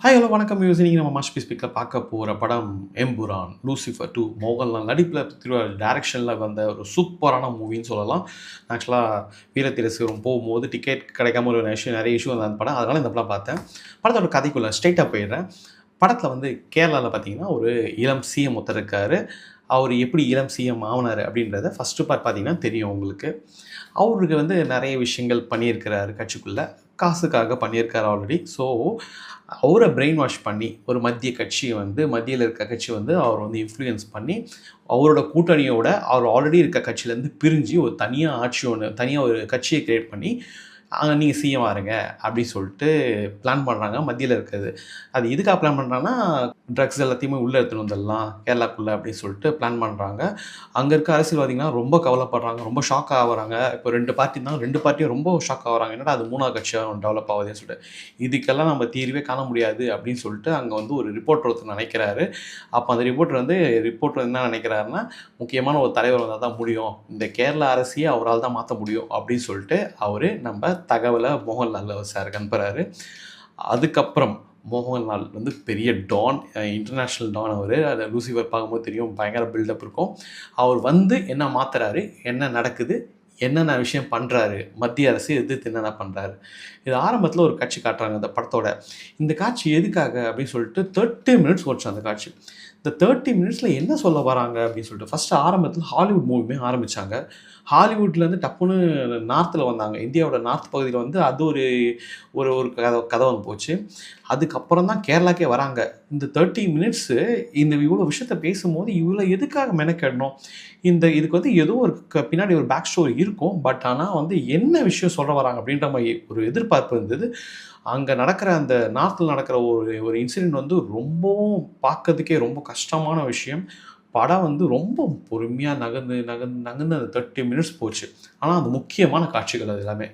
Hi hello வணக்கம் views. இன்னைக்கு நம்ம மாஸ்டர் ஸ்பீக்கில் பார்க்க போகிற படம் எம்புரான் லூசிஃபர் 2. மோகன்லால் நடிப்பில் பிருத்திவிராஜ் டைரக்ஷனில் வந்த ஒரு சூப்பரான மூவின்னு சொல்லலாம். ஆக்சுவலாக வீரத்திரசிவரம் போகும்போது டிக்கெட் கிடைக்காம ஒரு நிறைய இஷ்யூ வந்த அந்த படம். அதனால் இந்த படம் பார்த்தேன். படத்தோட கதைக்குள்ளே ஸ்ட்ரெயிட்டாக போயிடுறேன். படத்தில் வந்து கேரளாவில் பார்த்தீங்கன்னா ஒரு இளம் சிஎம் ஒருத்தர் இருக்கார். அவர் எப்படி இளம் சிஎம் ஆனார் அப்படின்றத ஃபஸ்ட்டு பார்ட் பார்த்தீங்கன்னா தெரியும் உங்களுக்கு. அவருக்கு வந்து நிறைய விஷயங்கள் பண்ணியிருக்கிறாரு கட்சிக்குள்ளே, காசுக்காக பண்ணியிருக்காரு ஆல்ரெடி. ஸோ அவரை பிரெயின் வாஷ் பண்ணி ஒரு மத்திய கட்சியை வந்து மத்தியில் இருக்க கட்சி வந்து அவர் வந்து இன்ஃப்ளூயன்ஸ் பண்ணி அவரோட கூட்டணியோட அவர் ஆல்ரெடி இருக்க கட்சியிலேருந்து பிரிஞ்சு ஒரு தனியாக ஆட்சி தனியாக ஒரு கட்சியை க்ரியேட் பண்ணி நீங்கள் சிஎம் ஆருங்க அப்படின்னு சொல்லிட்டு பிளான் பண்ணுறாங்க மத்தியில் இருக்கிறது. அது எதுக்காக பிளான் பண்ணுறாங்கன்னா, ட்ரக்ஸ் எல்லாத்தையுமே உள்ளே எடுத்துகிட்டு வந்துடலாம் கேரளாக்குள்ளே அப்படின்னு சொல்லிட்டு பிளான் பண்ணுறாங்க. அங்கே இருக்க அரசியல்வாதிகள்லாம் ரொம்ப கவலைப்படுறாங்க, ரொம்ப ஷாக் ஆகுறாங்க. இப்போ 2 பார்ட்டி தான், 2 பார்ட்டியும் ரொம்ப ஷாக் ஆகுறாங்க. என்னடா அது 3வது கட்சியாக டெவலப் ஆகுதுன்னு சொல்லிட்டு. இதுக்கெல்லாம் நம்ம தீர்வே காண முடியாது அப்படின்னு சொல்லிட்டு அங்கே வந்து ஒரு ரிப்போர்ட்டர் ஒருத்தர் நினைக்கிறாரு. அப்போ அந்த ரிப்போர்ட்டர் என்ன நினைக்கிறாருன்னா, முக்கியமான ஒரு தலைவர் வந்தால் தான் முடியும், இந்த கேரளா அரசியை அவரால் தான் மாற்ற முடியும் அப்படின்னு சொல்லிட்டு அவர் நம்ம தகவலை மோகன்லால் சாருக்கு அனுப்புகிறாரு. அதுக்கப்புறம் மோகன்லால் வந்து பெரிய டான், இன்டர்நேஷ்னல் டான் அவர். அதை லூசிஃபர் பார்க்கும்போது தெரியும், பயங்கர பில்டப் இருக்கும். அவர் வந்து என்ன மாற்றுறாரு, என்ன நடக்குது, என்னென்ன விஷயம் பண்ணுறாரு, மத்திய அரசு எதிர்த்து என்னென்ன பண்ணுறாரு. இது ஆரம்பத்தில் ஒரு காட்சி காட்டுறாங்க இந்த படத்தோட. இந்த காட்சி எதுக்காக அப்படின்னு சொல்லிட்டு 30 மினிட்ஸ் ஓடிச்சு அந்த காட்சி. இந்த 30 மினிட்ஸில் என்ன சொல்ல வராங்க அப்படின்னு சொல்லிட்டு ஃபஸ்ட்டு ஆரம்பத்தில் ஹாலிவுட் மூவியுமே ஆரம்பித்தாங்க. ஹாலிவுட்லேருந்து டப்புன்னு நார்த்தில் வந்தாங்க. இந்தியாவோட நார்த் பகுதியில் வந்து அது ஒரு ஒரு ஒரு கதை வந்து போச்சு. அதுக்கப்புறம் தான் கேரளாக்கே வராங்க. இந்த 30 மினிட்ஸு இவ்வளோ விஷயத்த பேசும்போது இவ்வளோ எதுக்காக மெனக்கெடணும், இதுக்கு வந்து ஏதோ ஒரு பின்னாடி ஒரு பேக் ஸ்டோரி இருக்கும். பட் ஆனால் வந்து என்ன விஷயம் சொல்ல வராங்க அப்படின்ற மாதிரி ஒரு எதிர்பார்ப்பு இருந்தது. அங்கே நடக்கிற அந்த நார்த்தில் நடக்கிற ஒரு இன்சிடெண்ட் வந்து ரொம்பவும் பார்க்கறதுக்கே ரொம்ப கஷ்டமான விஷயம். படம் வந்து ரொம்ப பொறுமையாக நகர்ந்து அந்த 30 மினிட்ஸ் போச்சு. ஆனால் அது முக்கியமான காட்சிகள் அது எல்லாமே.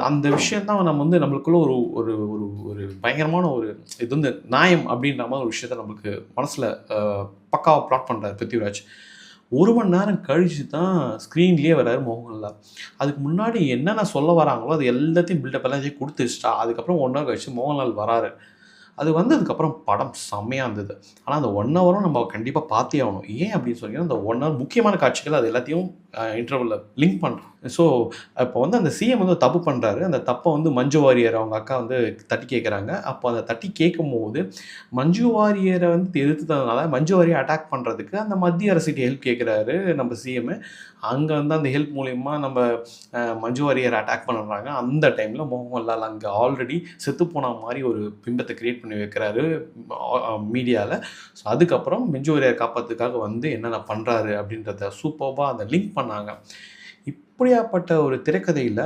அந்த விஷயம் தான் நம்ம வந்து நம்மளுக்குள்ள ஒரு ஒரு ஒரு ஒரு பயங்கரமான ஒரு இது வந்து நியாயம் அப்படின்ற மாதிரி ஒரு விஷயத்த நம்மளுக்கு மனசில் பக்காவாக ப்ளாட் பண்ணுறாரு பிருத்திவிராஜ். 1 மணி நேரம் கழித்து தான் ஸ்க்ரீன்லேயே வர்றாரு மோகன்லால். அதுக்கு முன்னாடி என்னென்ன சொல்ல வராங்களோ அது எல்லாத்தையும் பில்டப் எல்லாத்தையும் கொடுத்துருச்சுட்டா. அதுக்கப்புறம் 1 ஹவர் கழிச்சு மோகன்லால் வராரு. அது வந்ததுக்கப்புறம் படம் செம்மையாக இருந்தது. ஆனால் அந்த 1 ஹவரும் நம்ம கண்டிப்பாக பார்த்தே ஆகணும். ஏன் அப்படின்னு சொன்னீங்கன்னா, அந்த 1 ஹவர் முக்கியமான காட்சிகள் அது எல்லாத்தையும் இன்டர்வலில் லிங்க் பண்ணுறோம். ஸோ இப்போ வந்து அந்த சிஎம் வந்து தப்பு பண்ணுறாரு. அந்த தப்பை வந்து மஞ்சு வாரியர் அவங்க அக்கா வந்து தட்டி கேட்குறாங்க. அப்போ அந்த தட்டி கேட்கும்போது மஞ்சு வாரியரை வந்து எதிர்த்ததுனால மஞ்சு வாரியை அட்டாக் பண்ணுறதுக்கு அந்த மத்திய அரசுக்கு ஹெல்ப் கேட்குறாரு நம்ம சிஎம். அங்கே வந்து அந்த ஹெல்ப் மூலிமா நம்ம மஞ்சு வாரியரை அட்டாக் பண்ணுறாங்க. அந்த டைமில் மோகன்லால் அங்கே ஆல்ரெடி செத்துப்போன மாதிரி ஒரு பிம்பத்தை கிரியேட் பண்ணி வைக்கிறாரு மீடியாவில். ஸோ அதுக்கப்புறம் மஞ்சு வாரியரை காப்பாற்றுறதுக்காக வந்து என்னென்ன பண்ணுறாரு அப்படின்றத சூப்பராக அந்த லிங்க் பண்ணாங்க. இப்படியாப்பட்ட ஒரு திரைக்கதையில்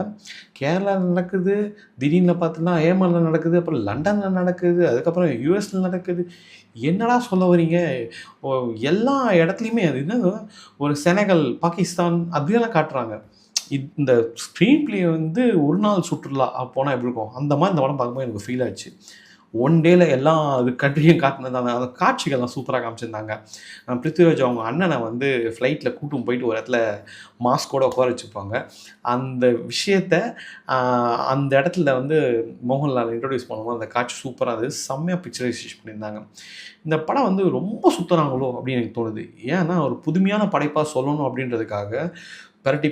கேரளாவில் நடக்குது, திடீர்னு பார்த்தோன்னா ஏமனில் நடக்குது, அப்புறம் லண்டனில் நடக்குது, அதுக்கப்புறம் யூஎஸில் நடக்குது. என்னடா சொல்ல வரீங்க? எல்லா இடத்துலையுமே அது என்னது ஒரு செனகல், பாகிஸ்தான் அப்படியெல்லாம் காட்டுறாங்க. இந்த ஸ்க்ரீன் ப்ளே வந்து ஒரு நாள் சுற்றுலா போனால் எப்படி இருக்கும், அந்த மாதிரி இந்த படம் பார்க்கும்போது எனக்கு ஃபீல் ஆச்சு. 1 டேல எல்லா கண்ட்ரியும் காட்டினது அந்த காட்சிகள்லாம் சூப்பராக காமிச்சிருந்தாங்க. பிருத்திவிராஜ் அவங்க அண்ணனை வந்து ஃப்ளைட்டில் கூட்டும் போயிட்டு ஒரு இடத்துல மாஸ்கோடு உட்கார வச்சுருப்பாங்க. அந்த விஷயத்த அந்த இடத்துல வந்து மோகன்லால் இன்ட்ரடியூஸ் பண்ணும்போது அந்த காட்சி சூப்பராக இருந்தது. செம்மையாக பிக்சரைசேஷன் பண்ணியிருந்தாங்க. இந்த படம் வந்து ரொம்ப சுற்றுறாங்களோ அப்படின்னு எனக்கு தோணுது. ஏன்னா ஒரு புதுமையான படைப்பாக சொல்லணும் அப்படின்றதுக்காக பெரட்டி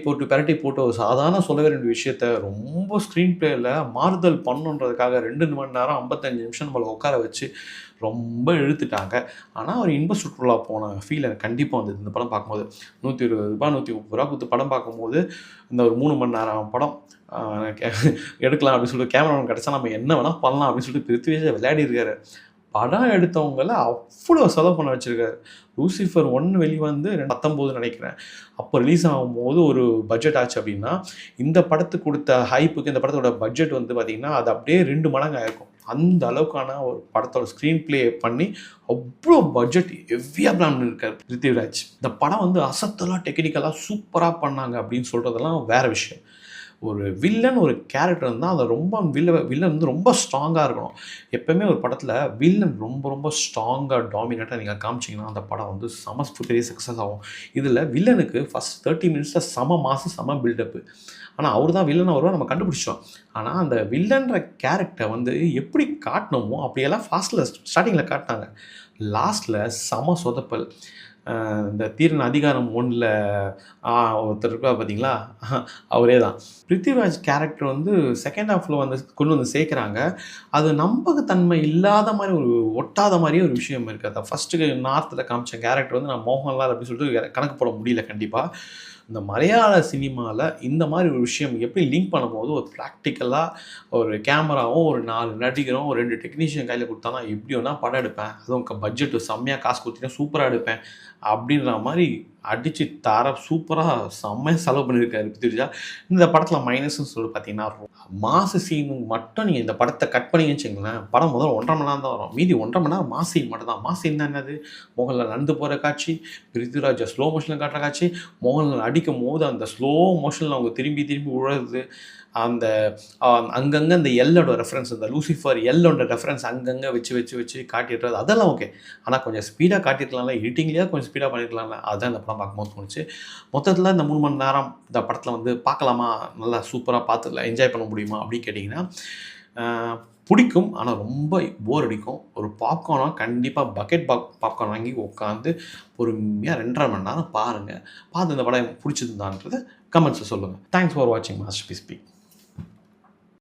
போட்டு ஒரு சாதாரண சொல்ல வேண்டிய விஷயத்த ரொம்ப ஸ்க்ரீன் ப்ளேயில் மாறுதல் பண்ணணுன்றதுக்காக 2 மணி நேரம் 55 நிமிஷம் நம்மளை உட்கார வச்சு ரொம்ப இழுத்துட்டாங்க. ஆனால் ஒரு இன்ப சுற்றுலா போன ஃபீல் எனக்கு கண்டிப்பாக வந்தது இந்த படம் பார்க்கும்போது. ₹120 ₹130 கொடுத்து படம் பார்க்கும்போது இந்த ஒரு 3 மணி நேரம் படம் எடுக்கலாம் அப்படின்னு சொல்லிட்டு கேமராமேன் கிடச்சா நம்ம என்ன வேணால் பண்ணலாம் அப்படின்னு சொல்லிட்டு பிருத்திவிராஜ் விளையாடி இருக்காரு. படம் எடுத்தவங்கள அவ்வளோ செலவு பண்ண வச்சுருக்காரு. லூசிஃபர் 1 வெளிவந்து 2019 நினைக்கிறேன். அப்போ ரிலீஸ் ஆகும்போது ஒரு பட்ஜெட் ஆச்சு அப்படின்னா, இந்த படத்துக்கு கொடுத்த ஹைப்புக்கு இந்த படத்தோட பட்ஜெட் வந்து பார்த்திங்கன்னா அது அப்படியே 2 மடங்கு ஆயிருக்கும். அந்த அளவுக்கான ஒரு படத்தோட ஸ்க்ரீன் ப்ளே பண்ணி அவ்வளோ பட்ஜெட் ஹெவியாக பிளான் பண்ணியிருக்காரு பிருத்திவிராஜ். இந்த படம் வந்து அசத்தலாக டெக்னிக்கலாக சூப்பராக பண்ணாங்க அப்படின்னு சொல்கிறதெல்லாம் வேறு விஷயம். ஒரு வில்லன் ஒரு கேரக்டர் இருந்தால் அதை ரொம்ப வில்லன் வந்து ரொம்ப ஸ்ட்ராங்காக இருக்கணும். எப்போவுமே ஒரு படத்தில் வில்லன் ரொம்ப ரொம்ப ஸ்ட்ராங்காக டாமினேட்டாக நீங்கள் காமிச்சிங்கன்னா அந்த படம் வந்து செம பெரிய சக்ஸஸ் ஆகும். இதில் வில்லனுக்கு ஃபஸ்ட் 30 மினிட்ஸில் செம மாசு செம பில்டப்பு. ஆனால் அவர் தான் வில்லனாக வருவா நம்ம கண்டுபிடிச்சோம். ஆனால் அந்த வில்லன்ற கேரக்டர் வந்து எப்படி காட்டணுமோ அப்படியெல்லாம் ஸ்டார்டிங்கில் காட்டினாங்க. லாஸ்ட்டில் செம சொதப்பல். இந்த தீரன் அதிகாரம் 1ல் ஒருத்தர் இருக்கார் பார்த்தீங்களா, அவரே தான். பிருத்திவிராஜ் கேரக்டர் வந்து செகண்ட் ஹாஃபில் வந்து கொண்டு வந்து சேர்க்குறாங்க. அது நம்பகத்தன்மை இல்லாத மாதிரி ஒரு ஒட்டாத மாதிரியே ஒரு விஷயம் இருக்குது. அதை ஃபஸ்ட்டு நார்த்தில் காமிச்ச கேரக்டர் வந்து நான் மோகன்லால் அப்படின்னு சொல்லிட்டு கணக்கு போட முடியல கண்டிப்பாக. இந்த மலையாள சினிமாவில் இந்த மாதிரி ஒரு விஷயம் எப்படி லிங்க் பண்ணும்போது ஒரு ப்ராக்டிக்கலாக ஒரு கேமராவும் ஒரு 4 நடிகரும் ஒரு 2 டெக்னீஷியன் கையில் கொடுத்தானா எப்படி வேணால் படம் எடுப்பேன், அதுவும் பட்ஜெட்டு செம்மையாக காசு கொடுத்தீங்கன்னா சூப்பராக எடுப்பேன் அப்படின்ற மாதிரி அடித்து தர சூப்பராக செம்மையாக செலவு பண்ணியிருக்காரு பிருத்திவிராஜ். இந்த படத்தில் மைனஸ்ன்னு சொல்லி பார்த்தீங்கன்னா மாசு சீனு மட்டும் நீங்கள் இந்த படத்தை கட் பண்ணிங்கன்னு வச்சுங்களேன், படம் முதல்ல 1.5 மணி நேரம் தான் வரும். மீதி 1.5 மணி நேரம் மாசு சீன் மட்டும் தான். மாசு சீன் என்னது, மோகன்லால் நடந்து போகிற காட்சி, பிருத்திவிராஜை ஸ்லோ மோஷனில் காட்டுற காட்சி, மோகன்லால் அடிக்கும் போது அந்த ஸ்லோ மோஷனில் அவங்க திரும்பி திரும்பி விழுறது, அந்த அங்கங்கே அந்த எல்லோட ரெஃபரன்ஸ், அந்த லூசிஃபர் எல்லோட ரெஃபரன்ஸ் அங்கங்கே வச்சு காட்டிடுறது, அதெல்லாம் ஓகே. ஆனால் கொஞ்சம் ஸ்பீடாக காட்டியிருக்கலாம்ல, எடிட்டிங்லேயே கொஞ்சம் ஸ்பீடாக பண்ணியிருக்கலாம்ல, அதுதான் இந்த படம் பார்க்கும்போது தோணுச்சு. மொத்தத்தில் இந்த 3 மணி நேரம் இந்த படத்தில் வந்து பார்க்கலாமா, நல்லா சூப்பராக பார்த்துல என்ஜாய் பண்ண முடியுமா அப்படின்னு கேட்டிங்கன்னா பிடிக்கும். ஆனால் ரொம்ப போர் அடிக்கும். ஒரு பாப்கார்னாக கண்டிப்பாக பக்கெட் பாப்கார்ன் வாங்கி உட்காந்து பொறுமையாக 2.5 மணி நேரம் பாருங்கள். பார்த்து இந்த படம் பிடிச்சிருந்தான்றதை கமெண்ட்ஸில் சொல்லுங்கள். தேங்க்ஸ் ஃபார் வாட்சிங் மாஸ்டர் பீஸ்.